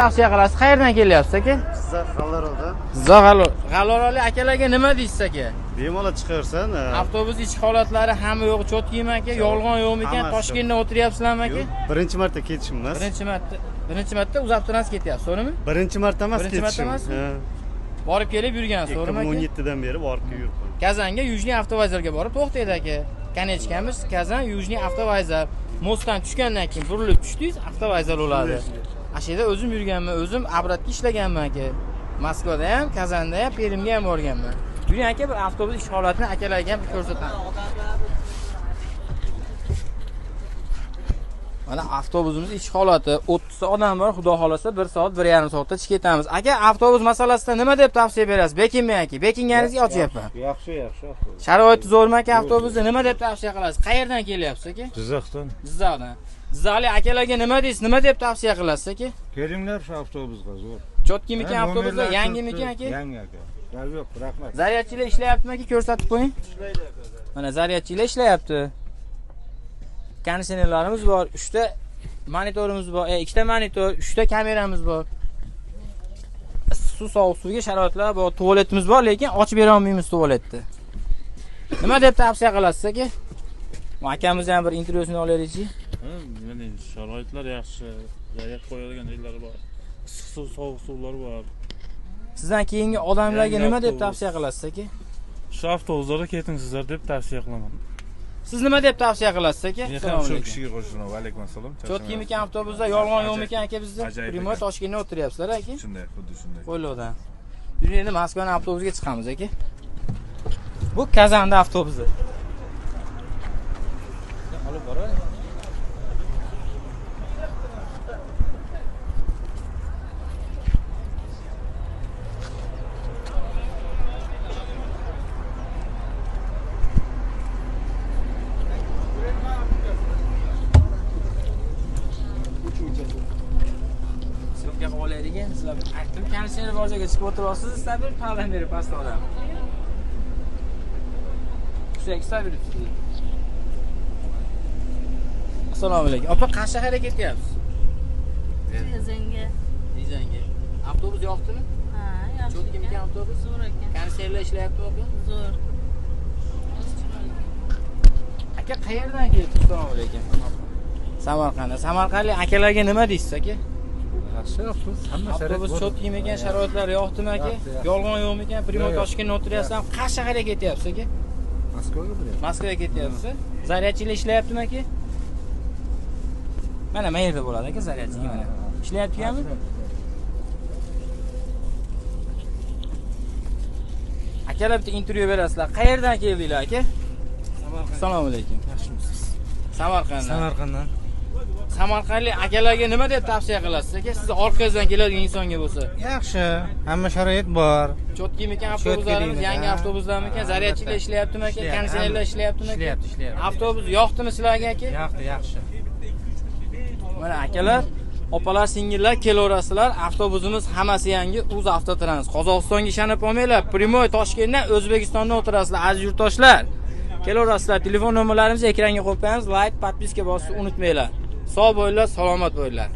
Tavsiya qilasiz. Qayerdan kelyapsiz aka? Jizzax G'alloroldan. Jizzax G'alloroli akalarga nima deysiz aka? Bemalol chiqaversan. Avtobus ichki holatlari hamma yo'q, cho'tkimi aka? Yolg'on yo'qmi ekan? Toshkentdan o'tiryapsizlarmi aka? Birinchi marta ketishim emas. Birinchi marta UzAvtotrans ketyapsiz, to'g'rimi? Birinchi marta emas ketishim. Borib kelib yurgansiz, to'g'rimi aka? 2017 dan beri borib yuribman. Kazanga Yujniy avtovazorga borib to'xtaydi aka. Kanechkamiz Kazan Yujniy avtovazor. Mostdan tushgandan keyin burilib tushdingiz, avtovazor bo'ladi. Ashida o'zim yurganman, o'zim abratga ishlaganman aka. Moskvada ham, Kazanda ham, Perimga ham borganman. Yuring aka, bir avtobus ish holatini akalarga ham ko'rsataman. Mana avtobusimiz ish holati 30 ta odam bor, xudo xolasa 1 soat, 1,5 soatda chiqib ketamiz. Aka, avtobus masalasida nima deb tavsiya berasiz? Bekinmang aka, bekinganingizga ochyapman. Yaxshi avtobus. Sharoiti zo'rmi aka avtobusda? Nima deb tavsiya qilasiz? Qayerdan kelyapsiz aka? Jizzaxdan. Jizzaxdan. Jizzaxlik akalarga nima deysiz? Nima deb tavsiya qilasiz aka? Kelinglar shu avtobusga zo'r. Cho'tkimikan avtobuslar yangimikan aka? Yangi aka. Yo'q, rahmat. Zaryadchilar ishlayaptimi aka? Ko'rsatib qo'ying. Ishlaydi aka. Mana zaryadchilar ishlayapti. Konditsionerlarimiz bor, 3 ta monitorimiz bor, 2 ta monitor, 3 ta kameramiz bor. Suv sovuq suvga sharoitlar bor, tualetimiz bor, lekin ochib bera olmaymiz tualetni. Nima deb tavsiya qilasiz aka? Akamizni ham bir intervyusini olaylik-chi. Mana sharoitlar yaxshi, zaryad qo'yadigan joylari bor. Issiq suv, sovuq suvlar bor. Sizdan keyingi odamlarga nima deb tavsiya qilasiz aka? Shu avtobuslarga ketingizlar deb tavsiya qilaman. Siz nima deb tavsiya qilasiz aka? Men ham shu kishiga qo'shilaman. Va alaykum assalom. Cho'tkimikan avtobusda yolg'on yo'qmi ekan aka bizda? Primoy Toshkentdan o'tiryapsizlar aka? Shunday, xuddi shunday. Qo'ylodan. Yuring endi Moskvaning avtobusiga chiqamiz aka. Bu Kazanda avtobusi. Olib boray. Sizga qo'laydigan, sizlar aytdim, konditsioner bor joyga chiqib o'tirasiz, sizlar bir ta'lim berib pastda odam. Sizga beribsiz. Assalomu alaykum. Opa, qayerga harakat ketyapsiz? Dizanga. Dizanga. Avtobus yo'qdimi? Ha, yaxshi. Cho'tkimikan avtobus? Zo'r ekan. Konditsionerlar ishlayaptimi opa? Zo'r. Aka, qayerdan keldingiz? Assalomu alaykum. Samarqanddan. Samarqandlik akalarga nima deysiz aka? Yaxshi avtobus. Hamma Avtobus cho'tkimi ekan, sharoitlari yo'qdimi aka? Yolg'on yo'qmi ekan? Primoy Toshkentdan o'tiryapsizlar. Qayerga shaharga ketyapsiz aka? Moskvaga boryapman. Moskvaga ketyapsiz. Zaryadchilar ishlayaptimi aka? Mana yerda bo'ladi aka zaryadchiga mana. Ishlayapti-mi? Akalar bitta intervyu berasizlar. Qayerdan keldinglar aka? Samarqand. Assalomu alaykum. Yaxshimisiz? Samarqanddan. Samarqandlik akalarga nima deb tavsiya qilasiz aka? Siz orqangizdan keladigan insonga bo'lsa. Yaxshi, hamma sharoit bor. Cho'tkimikan avtobuslarimiz, yangi avtobuslarmi ekan? Zaryadchilar ishlayaptimi aka? Konditsionerlar ishlayaptimi aka? Ishlayapti. Avtobus yo'qdimi sizlarga aka? Yo'qdi, yaxshi. Mana akalar, opalar, singillar kelaverasizlar. Avtobusimiz hammasi yangi UzAvtotrans. Qozog'istonga ishonib olmanglar. Primoy Toshkentdan O'zbekistondan o'tirasizlar, aziz yurtdoshlar. Kelaverasizlar. Telefon nomerlarimizni ekranga qo'yib qo'yamiz. Like, podpiska bosishni unutmanglar. Sog' bo'linglar, salomat bo'linglar.